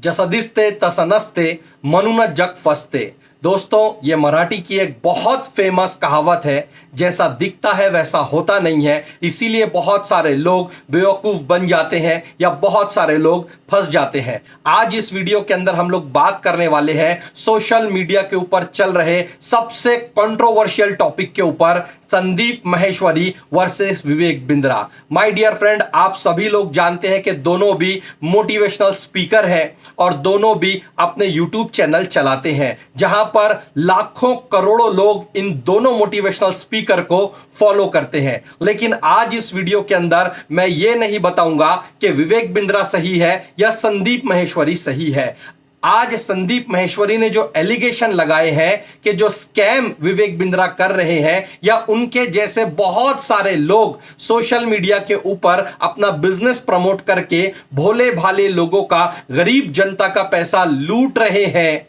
जसं दिसते तसं नसते म्हणूनच जग फसते। दोस्तों, ये मराठी की एक बहुत फेमस कहावत है, जैसा दिखता है वैसा होता नहीं है, इसीलिए बहुत सारे लोग बेवकूफ बन जाते हैं या बहुत सारे लोग फंस जाते हैं। आज इस वीडियो के अंदर हम लोग बात करने वाले हैं सोशल मीडिया के ऊपर चल रहे सबसे कंट्रोवर्शियल टॉपिक के ऊपर, Sandeep Maheshwari versus Vivek Bindra. My dear friend, आप सभी लोग जानते हैं कि दोनों भी मोटिवेशनल स्पीकर हैं और दोनों भी अपने यूट्यूब चैनल चलाते हैं, जहां पर लाखों करोड़ों लोग इन दोनों मोटिवेशनल स्पीकर को फॉलो करते हैं। लेकिन आज इस वीडियो के अंदर मैं ये नहीं बताऊंगा कि विवेक बिंद्रा सही है या संदीप माहेश्वरी सही है। आज संदीप माहेश्वरी ने जो एलिगेशन लगाए हैं कि जो स्कैम विवेक बिंद्रा कर रहे हैं या उनके जैसे बहुत सारे लोग सोशल मीडिया के ऊपर अपना बिजनेस प्रमोट करके भोले भाले लोगों का, गरीब जनता का पैसा लूट रहे हैं,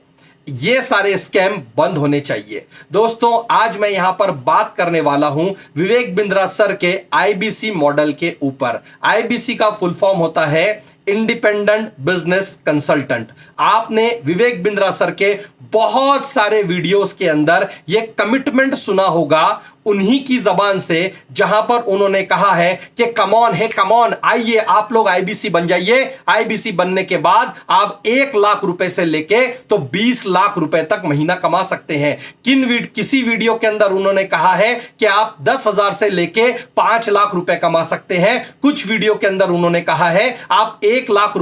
ये सारे स्कैम बंद होने चाहिए। दोस्तों, आज मैं यहां पर बात करने वाला हूं विवेक बिंद्रा सर के आईबीसी मॉडल के ऊपर। आईबीसी का फुल फॉर्म होता है इंडिपेंडेंट बिजनेस कंसल्टेंट। आपने विवेक बिंद्रा सर के बहुत सारे वीडियोस के अंदर यह कमिटमेंट सुना होगा उन्हीं की जबान से, जहां पर उन्होंने कहा है कि कमॉन है, कमॉन, आइए आप लोग आईबीसी बन जाइए। आईबीसी बनने के बाद आप 1 लाख रुपए से लेके तो 20 लाख रुपए तक महीना कमा सकते हैं। किसी वीडियो के अंदर उन्होंने कहा है कि आप 10,000 से लेके 5 लाख रुपए कमा सकते हैं। कुछ वीडियो के अंदर उन्होंने कहा है आप 1 लाख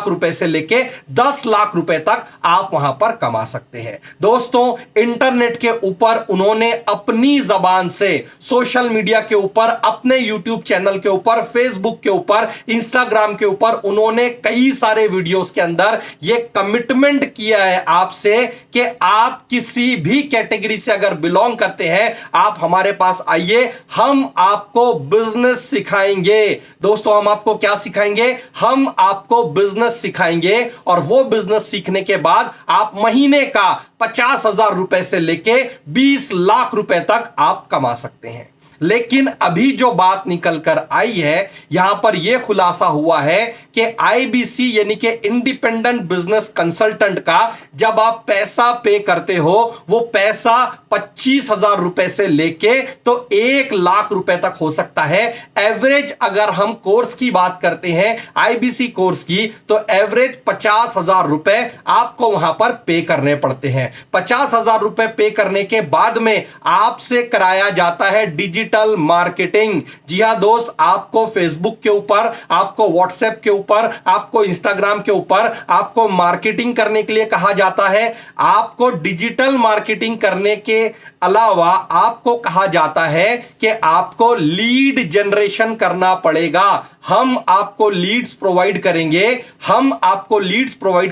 रुपए से लेके 10 लाख रुपए तक आप वहां पर कमा सकते हैं। दोस्तों, इंटरनेट के ऊपर उन्होंने अपनी जबान से सोशल मीडिया के ऊपर, अपने यूट्यूब चैनल के ऊपर, फेसबुक के ऊपर, इंस्टाग्राम के ऊपर उन्होंने कई सारे वीडियोस के अंदर यह कमिटमेंट किया है आपसे कि आप किसी भी कैटेगरी से अगर बिलोंग करते हैं, आप हमारे पास आइए, हम आपको बिजनेस सिखाएंगे। दोस्तों, हम आपको क्या सिखाएंगे? हम आपको बिजनेस सिखाएंगे और वो बिजनेस सीखने के बाद आप महीने का 50,000 रुपए से लेके 20 लाख रुपए तक आप कमा सकते हैं। लेकिन अभी जो बात निकल कर आई है, यहां पर यह खुलासा हुआ है कि आईबीसी यानी कि इंडिपेंडेंट बिजनेस कंसल्टेंट का जब आप पैसा पे करते हो, वो पैसा 25,000 रुपए से लेके तो 1 लाख रुपए तक हो सकता है। एवरेज अगर हम कोर्स की बात करते हैं आईबीसी कोर्स की, तो एवरेज 50,000 रुपए आपको वहां पर पे करने पड़ते हैं। 50,000 रुपए पे करने के बाद में आपसे कराया जाता है डिजिटल मार्केटिंग। जी हां दोस्त, आपको फेसबुक के ऊपर, आपको व्हाट्सएप के ऊपर, आपको इंस्टाग्राम के ऊपर आपको मार्केटिंग करने के लिए कहा जाता है। आपको डिजिटल मार्केटिंग करने के अलावा आपको कहा जाता है कि आपको लीड जनरेशन करना पड़ेगा। हम आपको लीड्स प्रोवाइड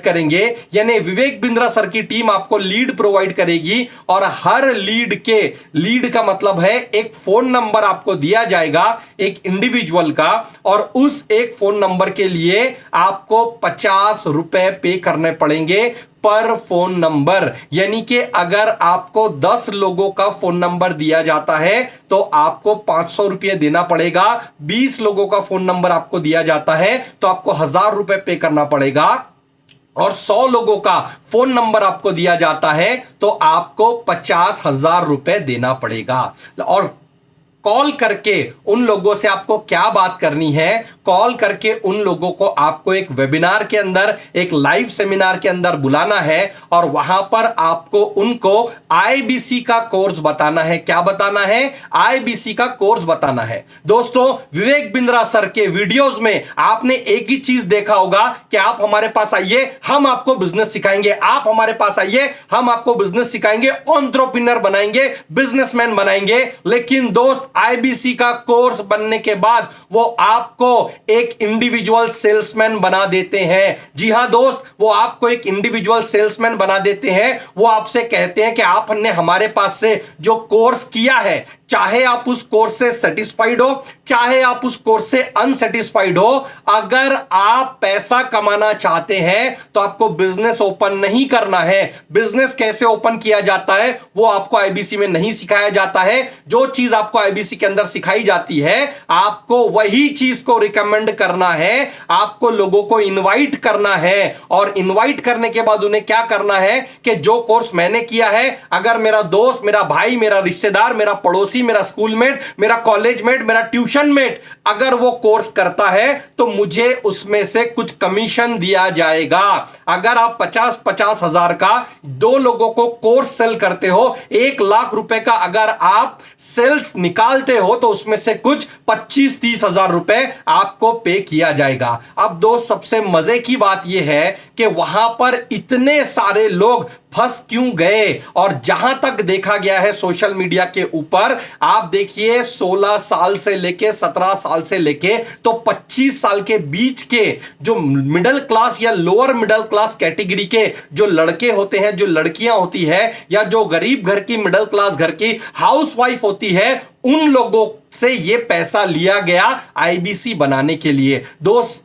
करेंगे, यानी विवेक बिंद्रा सर की टीम आपको लीड प्रोवाइड करेगी और हर लीड का मतलब है एक फोन नंबर आपको दिया जाएगा एक इंडिविजुअल का, और उस एक फोन नंबर के लिए आपको 50 रुपए पे करने पड़ेंगे पर फोन नंबर। यानी कि अगर आपको 10 लोगों का फोन नंबर दिया जाता है तो आपको 500 रुपये देना पड़ेगा। 20 लोगों का फोन नंबर आपको दिया जाता है तो आपको 1,000 रुपए पे करना पड़ेगा, और 100 लोगों का फोन नंबर आपको दिया जाता है तो आपको 50,000 रुपए देना पड़ेगा। और कॉल करके उन लोगों से आपको क्या बात करनी है? कॉल करके उन लोगों को आपको एक वेबिनार के अंदर, एक लाइव सेमिनार के अंदर बुलाना है और वहां पर आपको उनको आईबीसी का कोर्स बताना है। क्या बताना है? आईबीसी का कोर्स बताना है। दोस्तों, विवेक बिंद्रा सर के वीडियोस में आपने एक ही चीज देखा होगा कि आप हमारे पास आइए, हम आपको बिजनेस सिखाएंगे, आप हमारे पास आइए, हम आपको बिजनेस सिखाएंगे, एंटरप्रेन्योर बनाएंगे, बिजनेसमैन बनाएंगे। लेकिन दोस्त, आईबीसी का कोर्स बनने के बाद वो आपको एक इंडिविजुअल सेल्समैन बना देते हैं। जी हां दोस्त, वो आपको एक इंडिविजुअल सेल्समैन बना देते हैं। वो आपसे कहते हैं कि आपने हमारे पास से जो कोर्स किया है, चाहे आप उस कोर्स से सेटिस्फाइड हो, चाहे आप उस कोर्स से अनसेटिस्फाइड हो, अगर आप पैसा कमाना चाहते हैं तो आपको बिजनेस ओपन नहीं करना है। बिजनेस कैसे ओपन किया जाता है वो आपको आईबीसी में नहीं सिखाया जाता है। जो चीज आपको आईबीसी के अंदर सिखाई जाती है, आपको वही चीज को रिकमेंड करना है, आपको लोगों को इनवाइट करना है, और इनवाइट करने के बाद उन्हें क्या करना है कि जो कोर्स मैंने किया है, अगर मेरा दोस्त, मेरा भाई, मेरा रिश्तेदार, मेरा पड़ोसी, मेरा स्कूलमेट, मेरा कॉलेजमेट, मेरा ट्यूशन मेट अगर वो कोर्स करता है तो मुझे उसमें से कुछ कमीशन दिया जाएगा। अगर आप 50-50 हजार का 2 लोगों को कोर्स सेल करते हो, 1 लाख रुपए का अगर आप सेल्स निकालते हो तो उसमें से कुछ 25-30 हजार रुपए आपको पे किया जाएगा। अब दोस्त, सबसे मजे की बात यह है कि वहां पर इतने सारे लोग फंस क्यों गए, और जहां तक देखा गया है सोशल मीडिया के ऊपर, आप देखिए 16 साल से लेके 17 साल से लेके तो 25 साल के बीच के जो मिडिल क्लास या लोअर मिडिल क्लास कैटेगरी के जो लड़के होते हैं, जो लड़कियां होती है, या जो गरीब घर की मिडिल क्लास घर की हाउसवाइफ होती है, उन लोगों से यह पैसा लिया गया आईबीसी बनाने के लिए। दोस्त,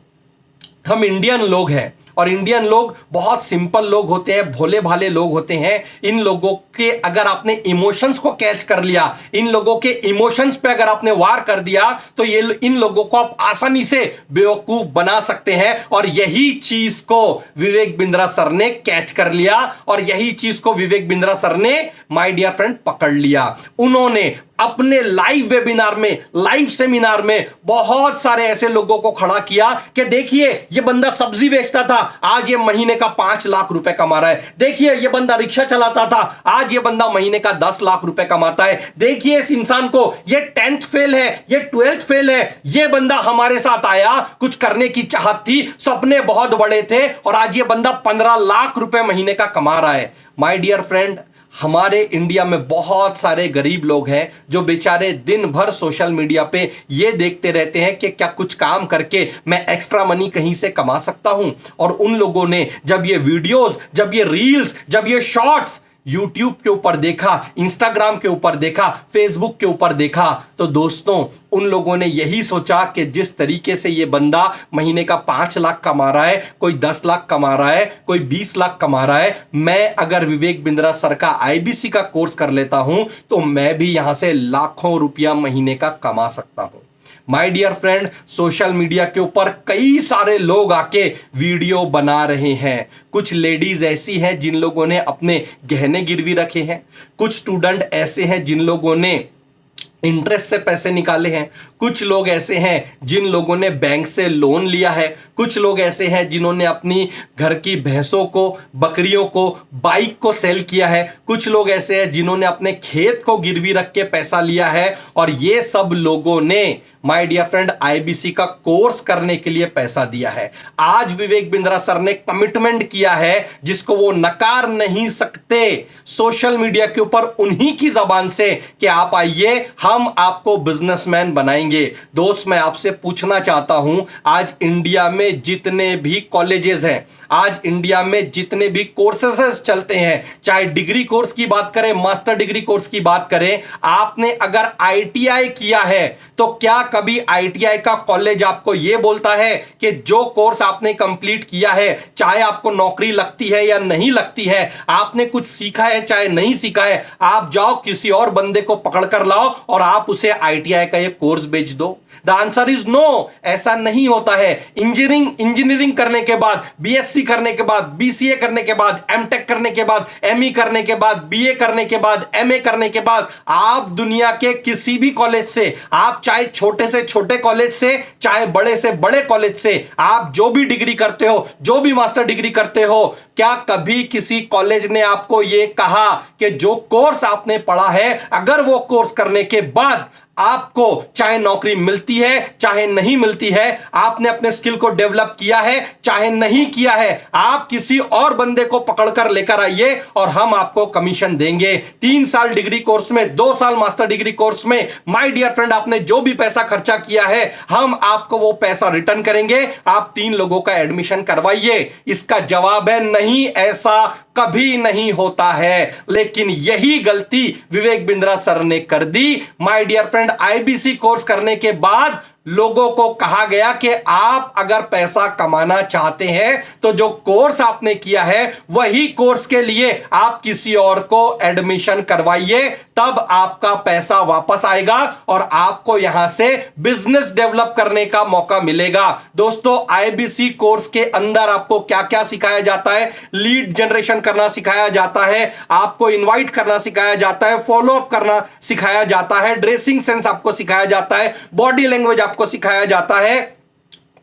हम इंडियन लोग हैं और इंडियन लोग बहुत सिंपल लोग होते हैं, भोले भाले लोग होते हैं। इन लोगों के अगर आपने इमोशंस को कैच कर लिया, इन लोगों के इमोशंस पे अगर आपने वार कर दिया तो ये इन लोगों को आप आसानी से बेवकूफ बना सकते हैं। और यही चीज को विवेक बिंद्रा सर ने कैच कर लिया, और यही चीज को विवेक बिंद्रा सर ने, माय डियर फ्रेंड, पकड़ लिया। उन्होंने अपने लाइव वेबिनार में, लाइव सेमिनार में बहुत सारे ऐसे लोगों को खड़ा किया कि देखिए ये बंदा सब्जी बेचता था, आज ये महीने का 5 लाख रुपए कमा रहा है। देखिए ये बंदा रिक्शा चलाता था, आज ये बंदा महीने का 10 लाख रुपए कमाता है। देखिए इस इंसान को, ये 10th फेल है, ये 12th फेल है, ये बंदा हमारे साथ आया, कुछ करने की चाहत थी, सपने बहुत बड़े थे, और आज ये बंदा 15 लाख रुपए महीने का कमा रहा है। माय डियर फ्रेंड, हमारे इंडिया में बहुत सारे गरीब लोग हैं जो बेचारे दिन भर सोशल मीडिया पे ये देखते रहते हैं कि क्या कुछ काम करके मैं एक्स्ट्रा मनी कहीं से कमा सकता हूं। और उन लोगों ने जब ये वीडियोस, जब ये रील्स, जब ये शॉर्ट्स यूट्यूब के ऊपर देखा, इंस्टाग्राम के ऊपर देखा, फेसबुक के ऊपर देखा, तो दोस्तों उन लोगों ने यही सोचा कि जिस तरीके से ये बंदा महीने का 5 लाख कमा रहा है, कोई 10 लाख कमा रहा है, कोई 20 लाख कमा रहा है, मैं अगर विवेक बिंद्रा सर का आईबीसी का कोर्स कर लेता हूं तो मैं भी यहां से लाखों रुपया महीने का कमा सकता हूं। My dear friend, social media के ऊपर कई सारे लोग आके वीडियो बना रहे हैं। कुछ लेडीज ऐसी हैं जिन लोगों ने अपने गहने गिरवी रखे हैं, कुछ स्टूडेंट ऐसे हैं जिन लोगों ने इंटरेस्ट से पैसे निकाले हैं, कुछ लोग ऐसे हैं जिन लोगों ने बैंक से लोन लिया है, कुछ लोग ऐसे हैं जिन्होंने अपनी घर की भैंसों को, बकरियों को, बाइक को सेल किया है, कुछ लोग ऐसे हैं जिन्होंने अपने खेत को गिरवी रख के पैसा लिया है, और ये सब लोगों ने माय डियर फ्रेंड आईबीसी का कोर्स करने के लिए पैसा दिया है। आज विवेक बिंद्रा सर ने कमिटमेंट किया है जिसको वो नकार नहीं सकते सोशल मीडिया के ऊपर उन्हीं की जबान से कि आप आइए, हम आपको बिजनेसमैन बनाएंगे। दोस्त, मैं आपसे पूछना चाहता हूं, आज इंडिया में जितने भी कॉलेजेस हैं, आज इंडिया में जितने भी कोर्सेस चलते हैं, चाहे डिग्री कोर्स की बात करें, मास्टर डिग्री कोर्स की बात करें, आपने अगर आईटीआई किया है तो क्या कभी आईटीआई का कॉलेज आपको यह बोलता है कि जो कोर्स आपने कंप्लीट किया है, चाहे आपको नौकरी लगती है या नहीं लगती है, आपने कुछ सीखा है चाहे नहीं सीखा है, आप जाओ किसी और बंदे को पकड़ कर लाओ और आप उसे आईटीआई का ये कोर्स बेच दो? The answer is no. ऐसा नहीं होता है। इंजीनियरिंग करने के बाद, बीएससी करने के बाद, बीसीए करने के बाद, एमटेक करने के बाद, एमई करने के बाद, बीए करने के बाद, एमए करने के बाद, आप दुनिया के किसी भी कॉलेज से, आप चाहे छोटे से छोटे कॉलेज से, चाहे बड़े से बड़े कॉलेज से, आप जो भी डिग्री करते हो, जो भी मास्टर डिग्री करते हो, क्या कभी किसी कॉलेज ने आपको यह कहा कि जो कोर्स आपने पढ़ा है, अगर वो कोर्स करने के बाद आपको चाहे नौकरी मिलती है चाहे नहीं मिलती है, आपने अपने स्किल को डेवलप किया है चाहे नहीं किया है, आप किसी और बंदे को पकड़कर लेकर आइए और हम आपको कमीशन देंगे। 3 साल डिग्री कोर्स में, 2 साल मास्टर डिग्री कोर्स में, माय डियर फ्रेंड, आपने जो भी पैसा खर्चा किया है हम आपको वो पैसा रिटर्न करेंगे। आप 3 लोगों का एडमिशन करवाइए। इसका जवाब है नहीं, ऐसा कभी नहीं होता है। लेकिन यही गलती विवेक बिंद्रा सर ने कर दी। My dear friend, IBC course करने के बाद लोगों को कहा गया कि आप अगर पैसा कमाना चाहते हैं तो जो कोर्स आपने किया है वही कोर्स के लिए आप किसी और को एडमिशन करवाइए, तब आपका पैसा वापस आएगा और आपको यहां से बिजनेस डेवलप करने का मौका मिलेगा। दोस्तों, आईबीसी कोर्स के अंदर आपको क्या क्या सिखाया जाता है? लीड जनरेशन करना सिखाया जाता है, आपको इनवाइट करना सिखाया जाता है, फॉलो अप करना सिखाया जाता है, ड्रेसिंग सेंस आपको सिखाया जाता है, बॉडी लैंग्वेज आपको सिखाया जाता है,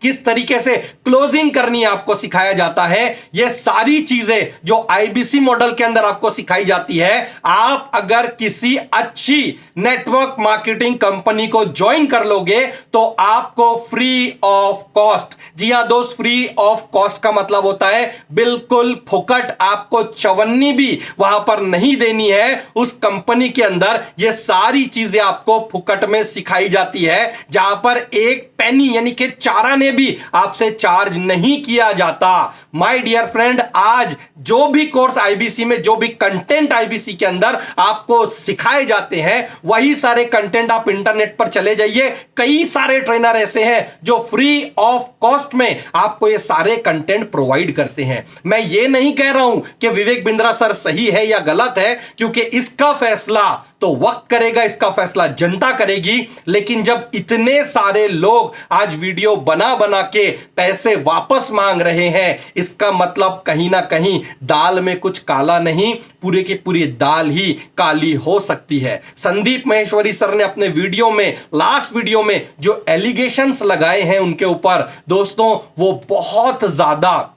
किस तरीके से क्लोजिंग करनी है आपको सिखाया जाता है। यह सारी चीजें जो आईबीसी मॉडल के अंदर आपको सिखाई जाती है, आप अगर किसी अच्छी नेटवर्क मार्केटिंग कंपनी को ज्वाइन कर लोगे तो आपको फ्री ऑफ कॉस्ट, जी हां दोस्त, फ्री ऑफ कॉस्ट का मतलब होता है बिल्कुल फुकट, आपको चवन्नी भी वहां पर नहीं देनी है। उस कंपनी के अंदर यह सारी चीजें आपको फुकट में सिखाई जाती है, जहां पर एक पेनी यानी कि चारा ने भी आपसे चार्ज नहीं किया जाता। माय डियर फ्रेंड, आज जो भी कोर्स आईबीसी में, जो भी कंटेंट आईबीसी के अंदर आपको सिखाए जाते हैं, वही सारे कंटेंट आप इंटरनेट पर चले जाइए, कई सारे ट्रेनर ऐसे हैं जो फ्री ऑफ कॉस्ट में आपको ये सारे कंटेंट प्रोवाइड करते हैं। मैं ये नहीं कह रहा हूं कि विवेक बिंद्रा सर सही है या गलत है, क्योंकि इसका फैसला तो वक्त करेगा, इसका फैसला जनता करेगी। लेकिन जब इतने सारे लोग आज वीडियो बना बना के पैसे वापस मांग रहे हैं, इसका मतलब कहीं ना कहीं दाल में कुछ काला नहीं, पूरे की पूरी दाल ही काली हो सकती है। संदीप माहेश्वरी सर ने अपने वीडियो में, लास्ट वीडियो में जो एलिगेशंस लगाए हैं उनके ऊपर, दोस्तों, वो बहुत ज्यादा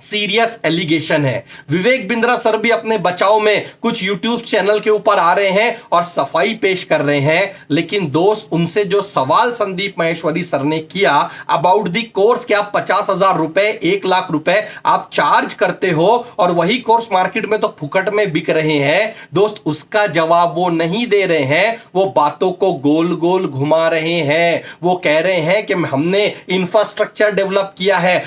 सीरियस एलिगेशन है। विवेक बिंद्रा सर भी अपने बचाव में कुछ यूट्यूब चैनल के ऊपर आ रहे हैं और सफाई पेश कर रहे हैं, लेकिन दोस्त, उनसे जो सवाल संदीप माहेश्वरी सर ने किया अबाउट दी कोर्स कि आप 50,000 रुपए, 1 लाख रुपए आप चार्ज करते हो और वही कोर्स मार्केट में तो फुकट में बिक रहे हैं, दोस्त, उसका जवाब वो नहीं दे रहे हैं। वो बातों को गोल गोल घुमा रहे हैं। वो कह रहे हैं कि हमने इंफ्रास्ट्रक्चर डेवलप किया है,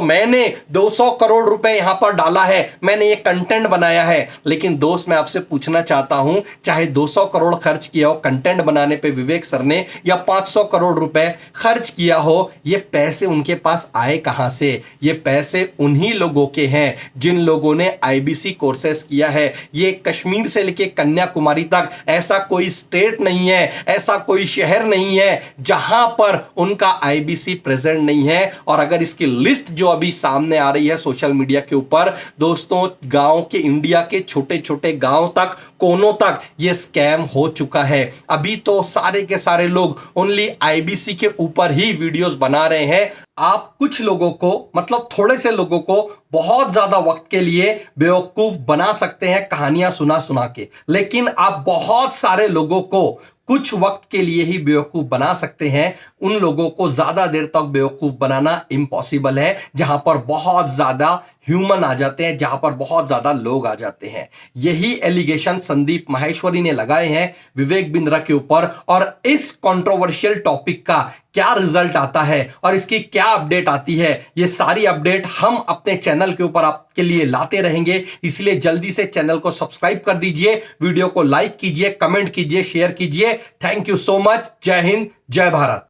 मैंने 200 करोड़ रुपए यहां पर डाला है, मैंने ये कंटेंट बनाया है। लेकिन दोस्त, मैं आपसे पूछना चाहता हूं, चाहे 200 करोड़ खर्च किया हो कंटेंट बनाने पे विवेक सर ने, या 500 करोड़ रुपए खर्च किया हो, ये पैसे उनके पास आए कहां से? ये पैसे उन्हीं लोगों के हैं जिन लोगों ने आईबीसी कोर्सेस किया है। ये कश्मीर से लेकर कन्याकुमारी तक ऐसा कोई स्टेट नहीं है, ऐसा कोई शहर नहीं है जहां पर उनका आईबीसी प्रेजेंट नहीं है। और अगर इसकी लिस्ट जो अभी सामने आ रही है सोशल मीडिया के ऊपर, दोस्तों, गांव के, इंडिया के छोटे छोटे गांव तक, कोनों तक ये स्कैम हो चुका है। अभी तो सारे के सारे लोग ओनली आईबीसी के ऊपर ही वीडियोस बना रहे हैं। आप कुछ लोगों को, मतलब थोड़े से लोगों को बहुत ज्यादा वक्त के लिए बेवकूफ बना सकते हैं कहानियां सुना सुना के, लेकिन आप बहुत सारे लोगों को कुछ वक्त के लिए ही बेवकूफ बना सकते हैं। उन लोगों को ज्यादा देर तक बेवकूफ बनाना इम्पॉसिबल है, जहां पर बहुत ज्यादा ह्यूमन आ जाते हैं, जहां पर बहुत ज्यादा लोग आ जाते हैं। यही एलिगेशन संदीप माहेश्वरी ने लगाए हैं विवेक बिंद्रा के ऊपर। और इस कंट्रोवर्शियल टॉपिक का क्या रिजल्ट आता है और इसकी क्या अपडेट आती है, ये सारी अपडेट हम अपने चैनल के ऊपर आपके लिए लाते रहेंगे। इसलिए जल्दी से चैनल को सब्सक्राइब कर दीजिए, वीडियो को लाइक कीजिए, कमेंट कीजिए, शेयर कीजिए। Thank you so much. जय हिंद, जय भारत।